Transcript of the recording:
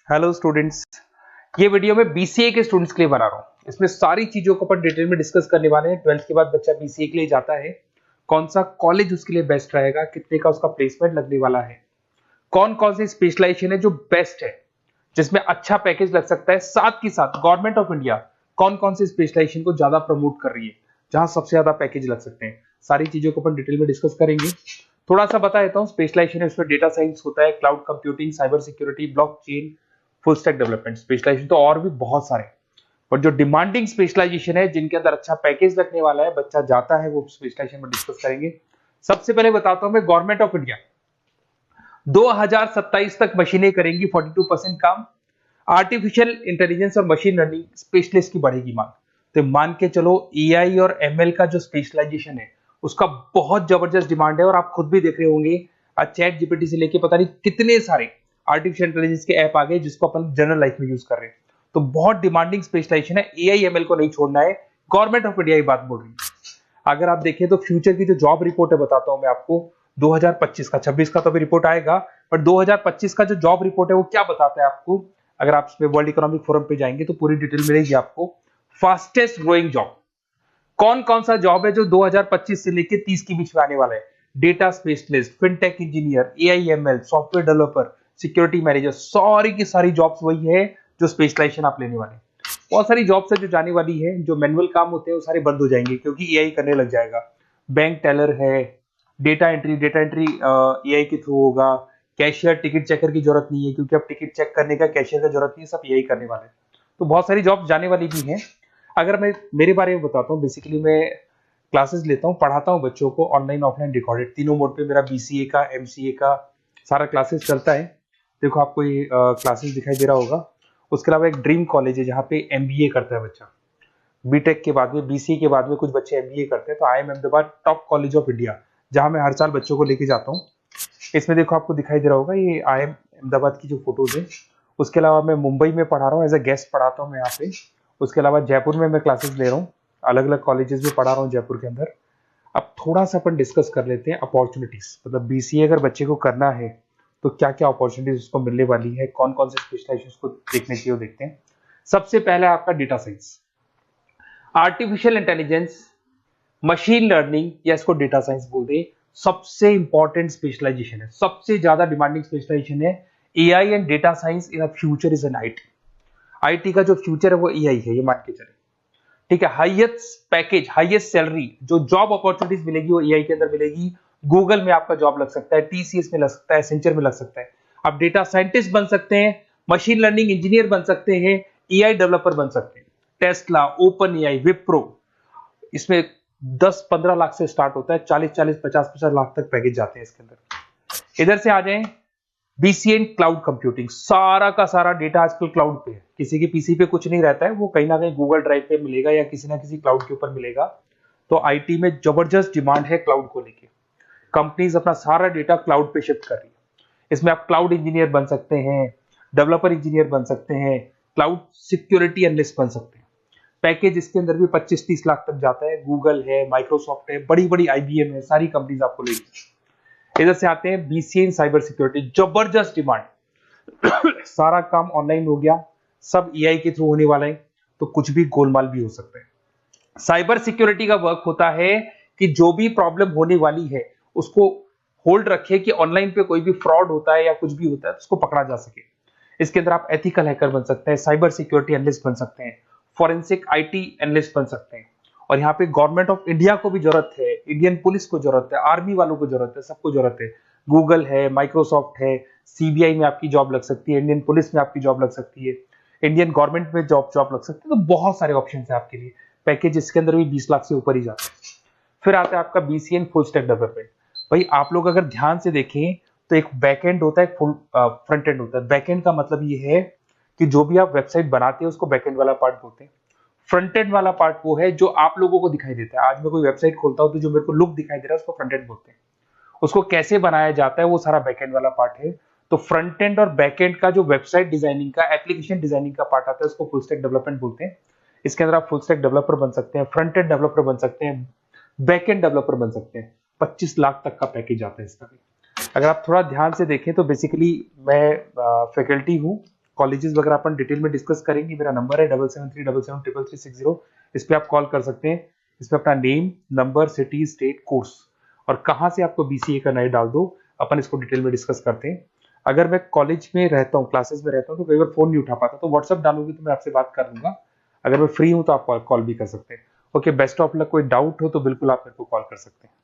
Hello students. ये video मैं BCA के स्टूडेंट्स के लिए बना रहा हूँ। इसमें सारी चीजों को अपन डिटेल में डिस्कस करने वाले हैं। 12th के बाद बच्चा बीसीए के लिए जाता है, कौन सा कॉलेज उसके लिए बेस्ट रहेगा, कितने का उसका प्लेसमेंट लगने वाला है, कौन कौन सी स्पेशलाइजेशन है जो बेस्ट है, जिसमें अच्छा पैकेज लग सकता है। साथ ही साथ गवर्नमेंट ऑफ इंडिया कौन कौन सी स्पेशलाइजेशन को ज्यादा प्रमोट कर रही है, जहां सबसे ज्यादा पैकेज लग सकते हैं। सारी चीजों को अपन डिटेल में डिस्कस करेंगे। थोड़ा सा बता देता हूँ। स्पेशलाइजेशन है उसमें डेटा साइंस होता है, cloud computing, cyber security, blockchain, full stack development. Specialization तो और भी बहुत सारे, पर जो डिमांडिंग स्पेशलाइजेशन है, जिनके अंदर अच्छा पैकेज लगने वाला है, बच्चा जाता है, वो स्पेशलाइजेशन में डिस्कस करेंगे। सबसे पहले बताता हूं मैं, गवर्नमेंट ऑफ इंडिया 2027 तक मशीनें करेंगी 42% काम। आर्टिफिशियल इंटेलिजेंस और मशीन लर्निंग स्पेशलिस्ट की बढ़ेगी मांग। तो मान के चलो एआई और एमएल का जो स्पेशलाइजेशन है उसका बहुत जबरदस्त डिमांड है। और आप खुद भी देख रहे होंगे, आज चैट जीपीटी से लेके पता नहीं कितने सारे आर्टिफिशियल इंटेलिजेंस के ऐप आ गए जिसको अपन जनरल लाइफ में यूज कर रहे हैं। तो बहुत डिमांडिंग स्पेशलाइजेशन है, एआई एमएल को नहीं छोड़ना है। गवर्नमेंट ऑफ इंडिया ये बात बोल रही है। अगर आप देखें तो फ्यूचर की जो जॉब रिपोर्ट है, बताता हूं मैं आपको 2025 का, 26 का तो अभी रिपोर्ट आएगा, पर 2025 का जो जॉब रिपोर्ट है वो क्या बताता है आपको। अगर आप इसमें वर्ल्ड इकोनॉमिक फोरम पे जाएंगे तो पूरी डिटेल मिलेगी आपको। फास्टेस्ट ग्रोइंग जॉब कौन कौन सा जॉब है जो 2025 से लेके 30 के बीच में आने वाला है। Data specialist, fintech engineer, AIML, software developer, security manager, सारी की सारी जॉब्स वही है जो स्पेशलाइजेशन आप लेने वाले हैं। बहुत सारी जॉब्स है जो जाने वाली है, जो मैनुअल काम होते हैं वो सारे बंद हो जाएंगे क्योंकि एआई करने लग जाएगा। बैंक टेलर है, डेटा एंट्री एआई के थ्रू होगा। कैशियर, टिकट चेकर की जरूरत नहीं है क्योंकि अब टिकट चेक करने का कैशियर का जरूरत नहीं है, सब एआई करने वाले हैं। तो बहुत सारी जॉब जाने वाली भी हैं। अगर मैं मेरे बारे में बताता हूँ, बेसिकली मैं क्लासेस लेता हूँ, पढ़ाता हूँ बच्चों को, ऑनलाइन ऑफलाइन रिकॉर्डेड तीनों मोड पे मेरा बीसीए का, एमसीए का सारा क्लासेस चलता है। देखो आपको ये क्लासेस दिखाई दे रहा होगा। उसके अलावा एक ड्रीम कॉलेज है जहाँ पे एमबीए करता है बच्चा। बीटेक के बाद में, बीसीए के बाद में कुछ बच्चे एमबीए करते हैं। तो I am Ahmedabad top college of India, जहाँ मैं हर साल बच्चों को लेके जाता हूँ। इसमें देखो आपको दिखाई दे रहा होगा, ये आई एम अहमदाबाद की जो फोटोज है। उसके अलावा मैं मुंबई में पढ़ा रहा हूँ, एज अ गेस्ट पढ़ाता हूँ मैं यहाँ पे। उसके अलावा जयपुर में मैं क्लासेस ले रहा हूँ, अलग अलग कॉलेजेस में पढ़ा रहा हूँ जयपुर के अंदर। अब थोड़ा सा अपन डिस्कस कर लेते हैं अपॉर्चुनिटीज, मतलब बीसीए अगर बच्चे को करना है तो क्या क्या अपॉर्चुनिटीज उसको मिलने वाली है, कौन कौन से स्पेशलाइजेशन को देखने चाहिए वो देखते हैं। सबसे पहला आपका data science, artificial intelligence, machine learning, या इसको डेटा साइंस बोल दे, सबसे इंपॉर्टेंट स्पेशलाइजेशन है, सबसे ज्यादा डिमांडिंग स्पेशलाइजेशन है। AI and data science in future is an IT. IT का जो फ्यूचर है वो एआई है, ये मान के चले। ठीक है, हाईएस्ट पैकेज, हाईएस्ट सैलरी, जो जॉब अपॉर्चुनिटीज मिलेगी वो एआई के अंदर मिलेगी। गूगल में आपका जॉब लग सकता है, टीसीएस में लग सकता है, एसेंचर में लग सकता है। आप डेटा साइंटिस्ट बन सकते हैं, मशीन लर्निंग इंजीनियर बन सकते हैं, एआई डेवलपर बन सकते हैं। टेस्ला, ओपन एआई, विप्रो, इसमें 10-15 लाख से स्टार्ट होता है, 40-40, 50-50 लाख तक पैकेज जाते हैं इसके अंदर। इधर से आ जाएं, बीसीए क्लाउड कंप्यूटिंग, सारा का सारा डेटा आजकल क्लाउड पे है, किसी के पीसी पे कुछ नहीं रहता है, वो कहीं ना कहीं गूगल ड्राइव पे मिलेगा या किसी ना किसी क्लाउड के ऊपर मिलेगा। तो आईटी में जबरदस्त डिमांड है क्लाउड को लेके। कंपनीज अपना सारा डेटा क्लाउड पे शिफ्ट कर रही है। इसमें आप क्लाउड इंजीनियर बन सकते हैं, डेवलपर इंजीनियर बन सकते हैं, क्लाउड सिक्योरिटी एनालिस्ट बन सकते हैं। पैकेज इसके अंदर भी 25-30 लाख तक जाता है। गूगल है, माइक्रोसॉफ्ट है, बड़ी बड़ी आईबीएम है, सारी कंपनीज आपको लेगी। इधर से आते हैं बीसीए इन साइबर सिक्योरिटी, जबरदस्त डिमांड। सारा काम ऑनलाइन हो गया, सब एआई के थ्रू होने वाला है, तो कुछ भी गोलमाल भी हो सकता है। साइबर सिक्योरिटी का वर्क होता है कि जो भी प्रॉब्लम होने वाली है उसको होल्ड रखे कि ऑनलाइन पे कोई भी फ्रॉड होता है या कुछ भी होता है तो उसको पकड़ा जा सके। इसके अंदर आप एथिकल हैकर बन सकते हैं, साइबर सिक्योरिटी एनालिस्ट बन सकते हैं, फॉरेंसिक आईटी एनालिस्ट बन सकते हैं। और यहाँ पे गवर्नमेंट ऑफ इंडिया को भी जरूरत है, इंडियन पुलिस को जरूरत है, आर्मी वालों को जरूरत है, सबको जरूरत है। गूगल है, माइक्रोसॉफ्ट है, सीबीआई में आपकी जॉब लग सकती है, इंडियन पुलिस में आपकी जॉब लग सकती है, इंडियन गवर्नमेंट में जॉब लग सकती है। तो बहुत सारे ऑप्शन है आपके लिए। पैकेज इसके अंदर भी 20 लाख से ऊपर ही जाता है। फिर आता है आपका बीसीएन फुल स्टैक डेवलपमेंट। भाई आप लोग अगर ध्यान से देखें तो एक बैकएंड होता है, फुल फ्रंट एंड होता है। बैकएंड का मतलब ये है कि जो भी आप वेबसाइट बनाते हैं उसको बैकएंड वाला पार्ट बोलते हैं। फ्रंट एंड वाला पार्ट वो है जो आप लोगों को दिखाई देता है। आज मैं कोई वेबसाइट खोलता हूं तो जो मेरे को लुक दिखाई दे रहा है उसको फ्रंट एंड बोलते हैं। उसको कैसे बनाया जाता है वो सारा बैकएंड वाला पार्ट है। तो फ्रंट एंड और बैकएंड का जो वेबसाइट डिजाइनिंग का, एप्लीकेशन डिजाइनिंग का पार्ट आता है उसको फुल स्टैक डेवलपमेंट बोलते हैं। इसके अंदर आप फुल स्टैक डेवलपर बन सकते हैं, फ्रंट एंड डेवलपर बन सकते हैं, बैकएंड डेवलपर बन सकते हैं। 25 लाख तक का पैकेज आता है इसका भी। अगर आप थोड़ा ध्यान से देखें तो बेसिकली मैं फैकल्टी हूँ कॉलेजेस वगैरह अपन डिटेल में डिस्कस करेंगे। मेरा नंबर है 7737773360। इस पे आप कॉल कर सकते हैं। इसमें अपना name, number, city, state, course और कहाँ से आपको बीसीए करना है डाल दो, अपन इसको डिटेल में डिस्कस करते हैं। अगर मैं कॉलेज में रहता हूँ, क्लासेस में रहता हूँ, तो कई बार फोन नहीं उठा पाता, तो व्हाट्सअप डालोगे तो मैं आपसे बात कर लूंगा। अगर मैं फ्री हूँ तो आप कॉल भी कर सकते हैं। Okay, best of luck. कोई डाउट हो तो बिल्कुल आप मेरे को कॉल कर सकते हैं।